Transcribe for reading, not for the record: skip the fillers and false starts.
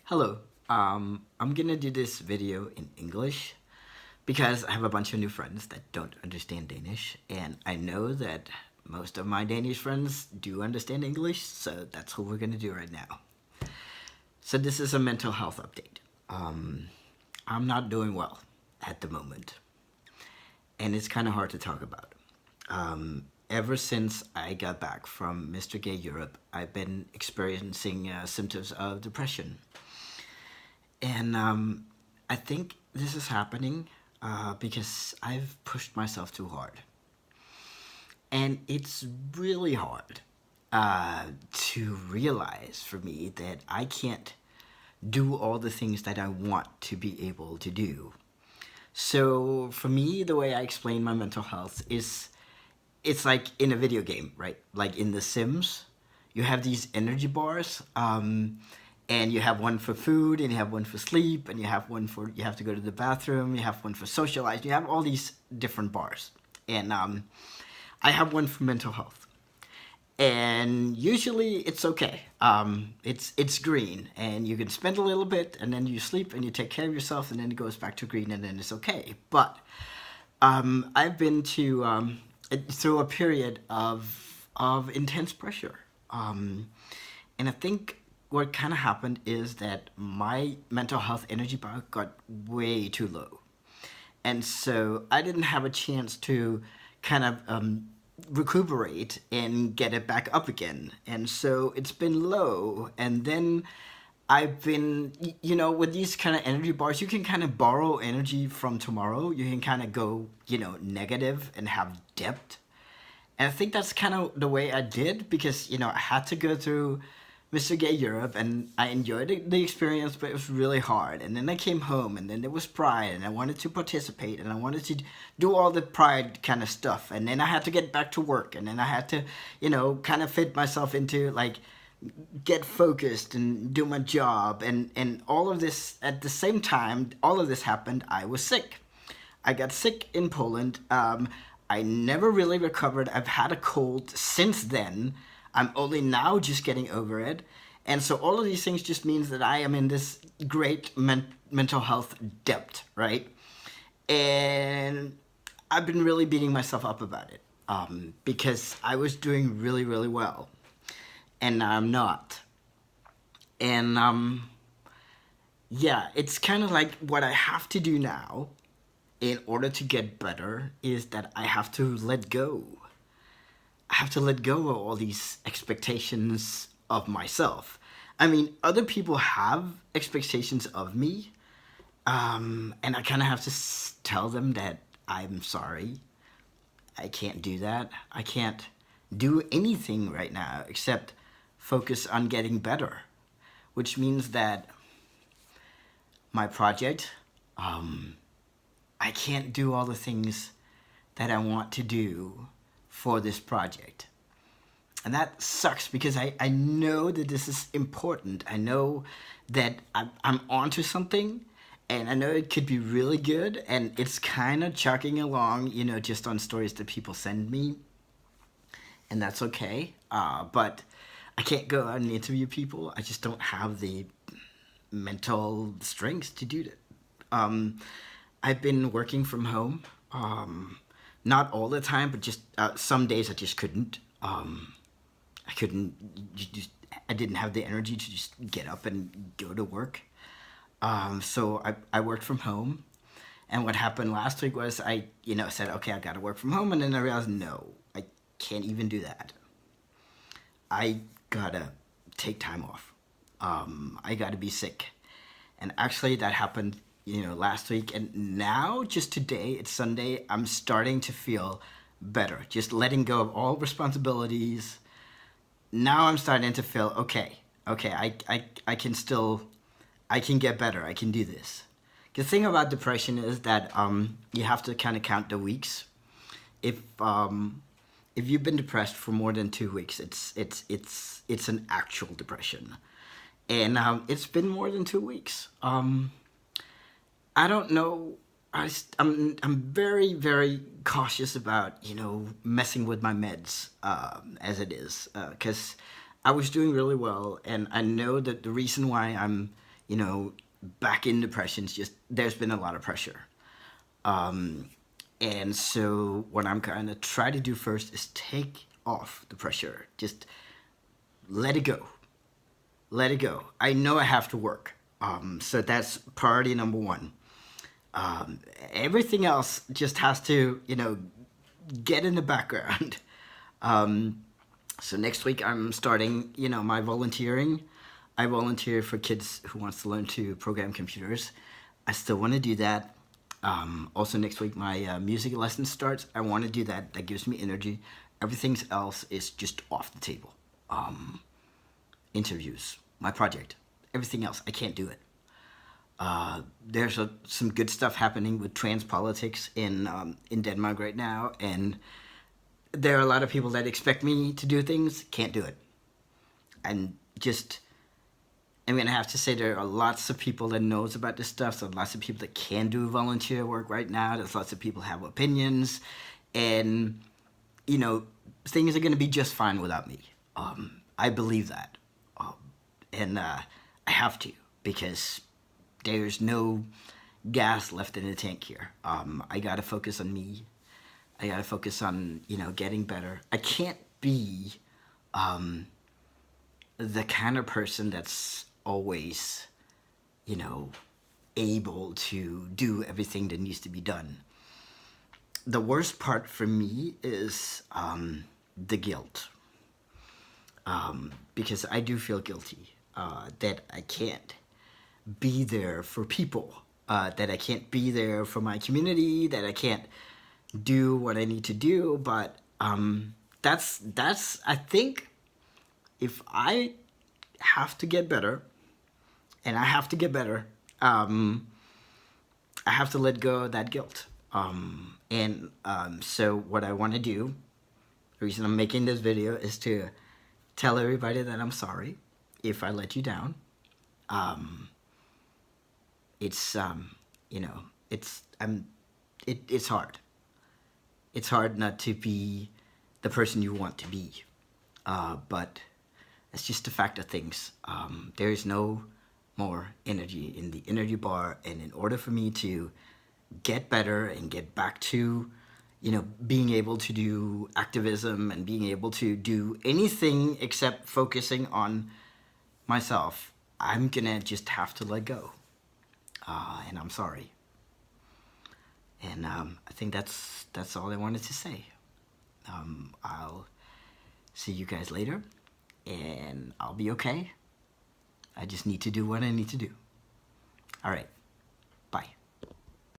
Hello, I'm gonna do this video in English because I have a bunch of new friends that don't understand Danish, and I know that most of my Danish friends do understand English, so that's what we're gonna do right now. So this is a mental health update. I'm not doing well at the moment, and it's kind of hard to talk about. Ever since I got back from Mr. Gay Europe, I've been experiencing symptoms of depression. And I think this is happening because I've pushed myself too hard. And it's really hard to realize for me that I can't do all the things that I want to be able to do. So for me, the way I explain my mental health is it's like in a video game, right? Like in The Sims, you have these energy bars, and you have one for food, and you have one for sleep, and you have one for you have to go to the bathroom, you have one for socializing, you have all these different bars, and I have one for mental health, and usually it's okay. It's green, and you can spend a little bit, and then you sleep, and you take care of yourself, and then it goes back to green, and then it's okay. But I've been through a period of intense pressure, and I think what kind of happened is that my mental health energy bar got way too low, and so I didn't have a chance to kind of recuperate and get it back up again, and so it's been low, and then I've been, with these kind of energy bars, you can kind of borrow energy from tomorrow. You can kind of go, negative and have depth. And I think that's kind of the way I did because, I had to go through Mr. Gay Europe and I enjoyed the experience, but it was really hard. And then I came home and then there was Pride and I wanted to participate and I wanted to do all the Pride kind of stuff. And then I had to get back to work and then I had to, kind of fit myself into like, get focused and do my job and all of this at the same time. All of this happened. I was sick. I got sick in Poland. I never really recovered. I've had a cold since then. I'm only now just getting over it, and so all of these things just means that I am in this great mental health depth, right? And I've been really beating myself up about it because I was doing really, really well and now I'm not. And yeah, it's kind of like what I have to do now in order to get better is that I have to let go. I have to let go of all these expectations of myself. I mean, other people have expectations of me, and I kind of have to tell them that I'm sorry. I can't do that. I can't do anything right now except focus on getting better, which means that my project, I can't do all the things that I want to do for this project. And that sucks because I know that this is important. I know that I'm onto something and I know it could be really good and it's kind of chugging along, just on stories that people send me. And that's okay. But I can't go out and interview people. I just don't have the mental strength to do that. I've been working from home. Not all the time, but just some days I just couldn't. I couldn't. I didn't have the energy to just get up and go to work. So I worked from home. And what happened last week was I, said, okay, I got to work from home. And then I realized, no, I can't even do that. I gotta take time off. I gotta be sick. And actually that happened, last week. And now, just today, it's Sunday, I'm starting to feel better. Just letting go of all responsibilities. Now I'm starting to feel, okay, I can still, I can get better. I can do this. The thing about depression is that you have to kind of count the weeks. If you've been depressed for more than 2 weeks, it's an actual depression, and it's been more than 2 weeks. I don't know. I'm very, very cautious about messing with my meds as it is because I was doing really well, and I know that the reason why I'm you know, back in depressions, just there's been a lot of pressure. And so what I'm kind of try to do first is take off the pressure. Just let it go. Let it go. I know I have to work. So that's priority number one. Everything else just has to, get in the background. So next week I'm starting, my volunteering. I volunteer for kids who wants to learn to program computers. I still want to do that. Also next week my music lesson starts. I want to do that. That gives me energy. Everything else is just off the table. Interviews, my project, everything else, I can't do it. There's some good stuff happening with trans politics in Denmark right now, and there are a lot of people that expect me to do things, can't do it. And just, I'm gonna have to say there are lots of people that knows about this stuff, so lots of people that can do volunteer work right now. There's lots of people have opinions, and things are gonna be just fine without me. I believe that, and I have to, because there's no gas left in the tank here. I gotta focus on me. I gotta focus on, getting better. I can't be the kind of person that's always, able to do everything that needs to be done. The worst part for me is the guilt. Because I do feel guilty that I can't be there for people, that I can't be there for my community, that I can't do what I need to do. But that's I think if I have to get better, and I have to get better, I have to let go of that guilt. So what I want to do, the reason I'm making this video, is to tell everybody that I'm sorry if I let you down. It's it's hard. It's hard not to be the person you want to be, but it's just a fact of things. There is no more energy in the energy bar, and in order for me to get better and get back to, being able to do activism and being able to do anything except focusing on myself, I'm gonna just have to let go. And I'm sorry. And I think that's all I wanted to say. I'll see you guys later, and I'll be okay. I just need to do what I need to do. All right.